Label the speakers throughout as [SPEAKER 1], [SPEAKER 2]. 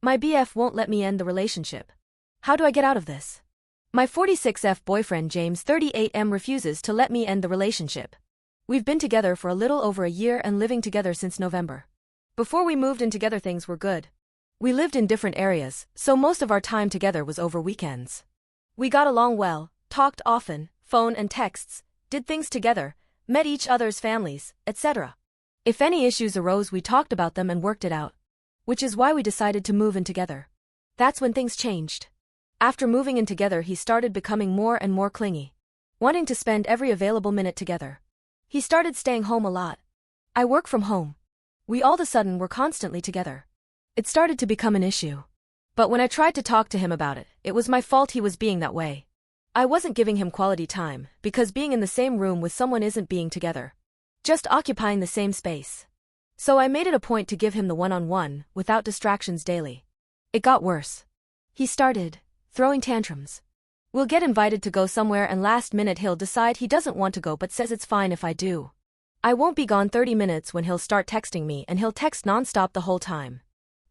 [SPEAKER 1] My BF won't let me end the relationship. How do I get out of this? My 46F boyfriend James 38M refuses to let me end the relationship. We've been together for a little over a year and living together since November. Before we moved in together things were good. We lived in different areas, so most of our time together was over weekends. We got along well, talked often, phone and texts, did things together, met each other's families, etc. If any issues arose we talked about them and worked it out. Which is why we decided to move in together. That's when things changed. After moving in together he started becoming more and more clingy. Wanting to spend every available minute together. He started staying home a lot. I work from home. We all of a sudden were constantly together. It started to become an issue. But when I tried to talk to him about it, it was my fault he was being that way. I wasn't giving him quality time, because being in the same room with someone isn't being together. Just occupying the same space. So I made it a point to give him the one-on-one, without distractions daily. It got worse. He started throwing tantrums. We'll get invited to go somewhere and last minute he'll decide he doesn't want to go but says it's fine if I do. I won't be gone 30 minutes when he'll start texting me and he'll text non-stop the whole time.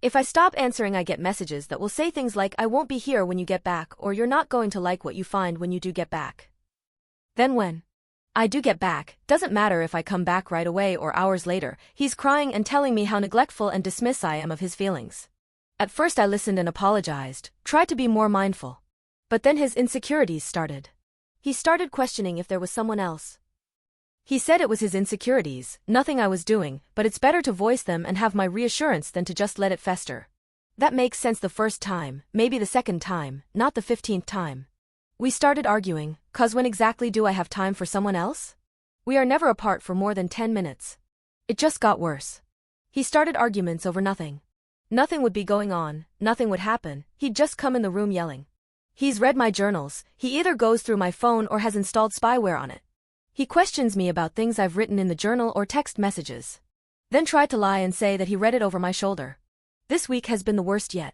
[SPEAKER 1] If I stop answering I get messages that will say things like I won't be here when you get back or you're not going to like what you find when you do get back. Then when I do get back, doesn't matter if I come back right away or hours later, he's crying and telling me how neglectful and dismissive I am of his feelings. At first I listened and apologized, tried to be more mindful. But then his insecurities started. He started questioning if there was someone else. He said it was his insecurities, nothing I was doing, but it's better to voice them and have my reassurance than to just let it fester. That makes sense the first time, maybe the second time, not the 15th time. We started arguing, 'cause when exactly do I have time for someone else? We are never apart for more than 10 minutes. It just got worse. He started arguments over nothing. Nothing would be going on, nothing would happen, he'd just come in the room yelling. He's read my journals, he either goes through my phone or has installed spyware on it. He questions me about things I've written in the journal or text messages. Then tried to lie and say that he read it over my shoulder. This week has been the worst yet.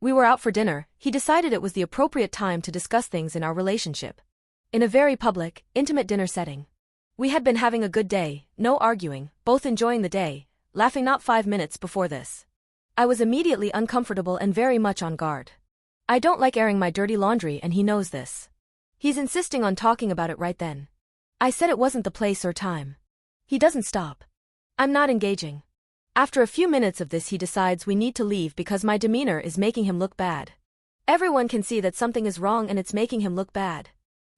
[SPEAKER 1] We were out for dinner, he decided it was the appropriate time to discuss things in our relationship. In a very public, intimate dinner setting. We had been having a good day, no arguing, both enjoying the day, laughing not 5 minutes before this. I was immediately uncomfortable and very much on guard. I don't like airing my dirty laundry and he knows this. He's insisting on talking about it right then. I said it wasn't the place or time. He doesn't stop. I'm not engaging. After a few minutes of this he decides we need to leave because my demeanor is making him look bad. Everyone can see that something is wrong and it's making him look bad.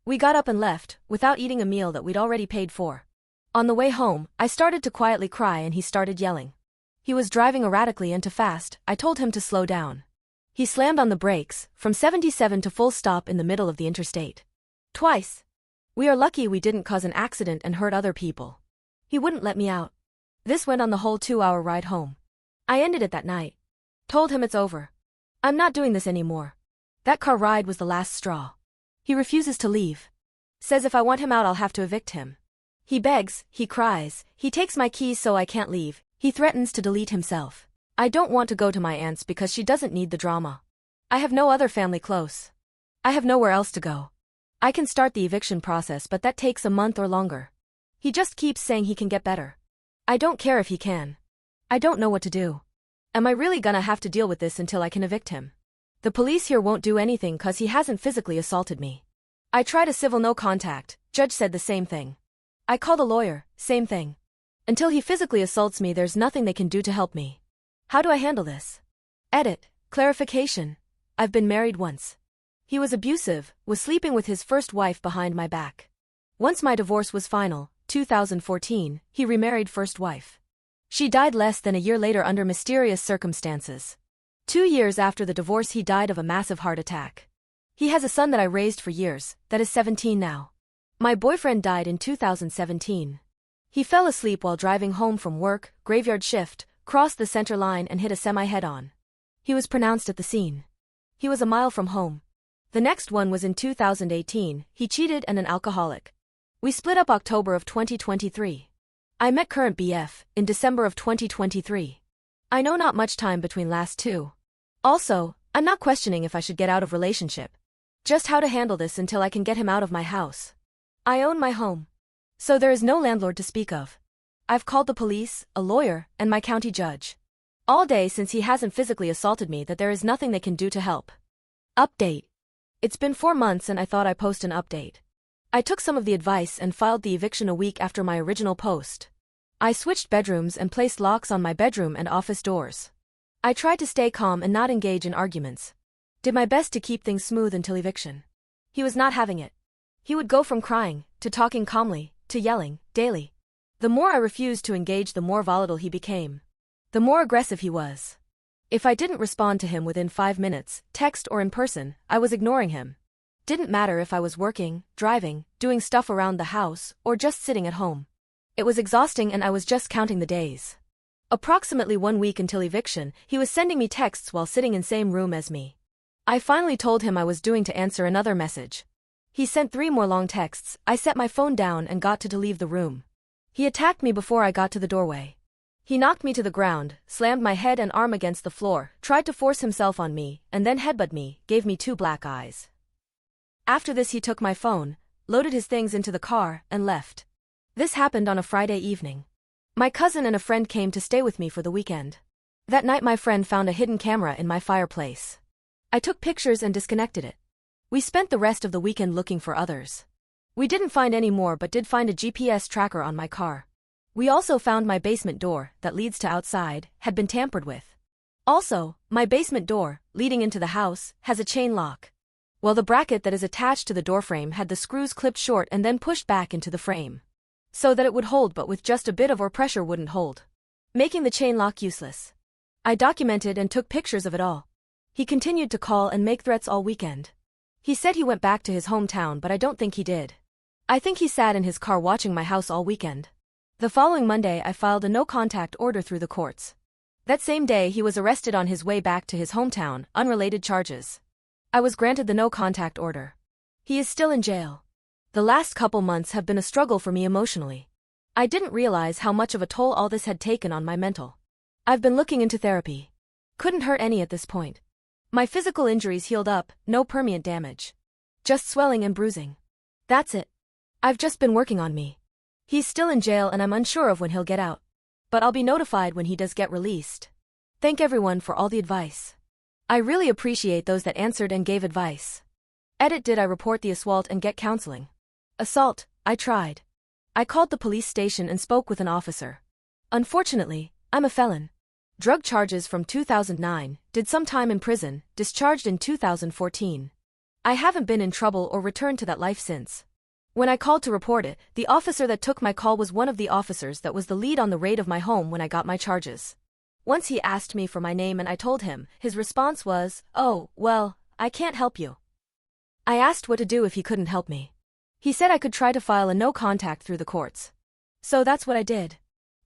[SPEAKER 1] We got up and left, without eating a meal that we'd already paid for. On the way home, I started to quietly cry and he started yelling. He was driving erratically and too fast, I told him to slow down. He slammed on the brakes, from 77 to full stop in the middle of the interstate. Twice. We are lucky we didn't cause an accident and hurt other people. He wouldn't let me out. This went on the whole 2-hour ride home. I ended it that night. Told him it's over. I'm not doing this anymore. That car ride was the last straw. He refuses to leave. Says if I want him out I'll have to evict him. He begs, he cries, he takes my keys so I can't leave, he threatens to delete himself. I don't want to go to my aunt's because she doesn't need the drama. I have no other family close. I have nowhere else to go. I can start the eviction process but that takes a month or longer. He just keeps saying he can get better. I don't care if he can. I don't know what to do. Am I really gonna have to deal with this until I can evict him? The police here won't do anything 'cause he hasn't physically assaulted me. I tried a civil no contact, judge said the same thing. I called a lawyer, same thing. Until he physically assaults me there's nothing they can do to help me. How do I handle this? Edit, clarification. I've been married once. He was abusive, was sleeping with his first wife behind my back. Once my divorce was final, 2014, he remarried first wife. She died less than a year later under mysterious circumstances. 2 years after the divorce he died of a massive heart attack. He has a son that I raised for years, that is 17 now. My boyfriend died in 2017. He fell asleep while driving home from work, graveyard shift, crossed the center line and hit a semi head-on. He was pronounced at the scene. He was a mile from home. The next one was in 2018, he cheated and an alcoholic. We split up October of 2023. I met current BF in December of 2023. I know not much time between last two. Also, I'm not questioning if I should get out of relationship. Just how to handle this until I can get him out of my house. I own my home. So there is no landlord to speak of. I've called the police, a lawyer, and my county judge. all day since he hasn't physically assaulted me that there is nothing they can do to help. Update. It's been 4 months and I thought I'd post an update. I took some of the advice and filed the eviction a week after my original post. I switched bedrooms and placed locks on my bedroom and office doors. I tried to stay calm and not engage in arguments. Did my best to keep things smooth until eviction. He was not having it. He would go from crying, to talking calmly, to yelling, daily. The more I refused to engage, the more volatile he became. The more aggressive he was. If I didn't respond to him within 5 minutes, text or in person, I was ignoring him. Didn't matter if I was working, driving, doing stuff around the house, or just sitting at home. It was exhausting and I was just counting the days. Approximately 1 week until eviction, he was sending me texts while sitting in same room as me. I finally told him I was due to answer another message. He sent 3 more long texts. I set my phone down and got to leave the room. He attacked me before I got to the doorway. He knocked me to the ground, slammed my head and arm against the floor, tried to force himself on me, and then headbutted me, gave me 2 black eyes. After this he took my phone, loaded his things into the car, and left. This happened on a Friday evening. My cousin and a friend came to stay with me for the weekend. That night my friend found a hidden camera in my fireplace. I took pictures and disconnected it. We spent the rest of the weekend looking for others. We didn't find any more but did find a GPS tracker on my car. We also found my basement door, that leads to outside, had been tampered with. Also, my basement door, leading into the house, has a chain lock. Well, the bracket that is attached to the doorframe had the screws clipped short and then pushed back into the frame. So that it would hold but with just a bit of pressure wouldn't hold. Making the chain lock useless. I documented and took pictures of it all. He continued to call and make threats all weekend. He said he went back to his hometown but I don't think he did. I think he sat in his car watching my house all weekend. The following Monday I filed a no-contact order through the courts. That same day he was arrested on his way back to his hometown, unrelated charges. I was granted the no-contact order. He is still in jail. The last couple months have been a struggle for me emotionally. I didn't realize how much of a toll all this had taken on my mental. I've been looking into therapy. Couldn't hurt any at this point. My physical injuries healed up, no permanent damage. Just swelling and bruising. That's it. I've just been working on me. He's still in jail and I'm unsure of when he'll get out. But I'll be notified when he does get released. Thank everyone for all the advice. I really appreciate those that answered and gave advice. Edit. Did I report the assault and get counseling? Assault, I tried. I called the police station and spoke with an officer. Unfortunately, I'm a felon. Drug charges from 2009, did some time in prison, discharged in 2014. I haven't been in trouble or returned to that life since. When I called to report it, the officer that took my call was one of the officers that was the lead on the raid of my home when I got my charges. Once he asked me for my name and I told him, his response was, "Oh, well, I can't help you." I asked what to do if he couldn't help me. He said I could try to file a no-contact through the courts. So that's what I did.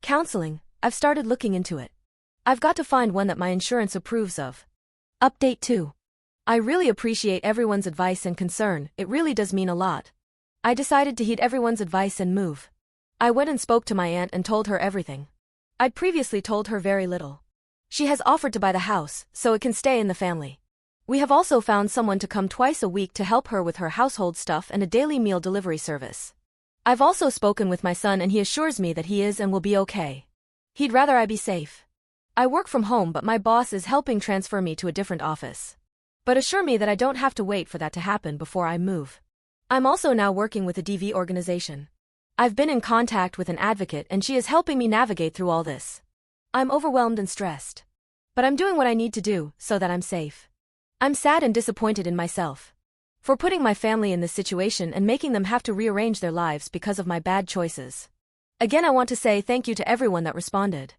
[SPEAKER 1] Counseling, I've started looking into it. I've got to find one that my insurance approves of. Update 2. I really appreciate everyone's advice and concern, it really does mean a lot. I decided to heed everyone's advice and move. I went and spoke to my aunt and told her everything. I'd previously told her very little. She has offered to buy the house, so it can stay in the family. We have also found someone to come twice a week to help her with her household stuff and a daily meal delivery service. I've also spoken with my son and he assures me that he is and will be okay. He'd rather I be safe. I work from home but my boss is helping transfer me to a different office. But assure me that I don't have to wait for that to happen before I move. I'm also now working with a DV organization. I've been in contact with an advocate and she is helping me navigate through all this. I'm overwhelmed and stressed. But I'm doing what I need to do so that I'm safe. I'm sad and disappointed in myself. For putting my family in this situation and making them have to rearrange their lives because of my bad choices. Again, I want to say thank you to everyone that responded.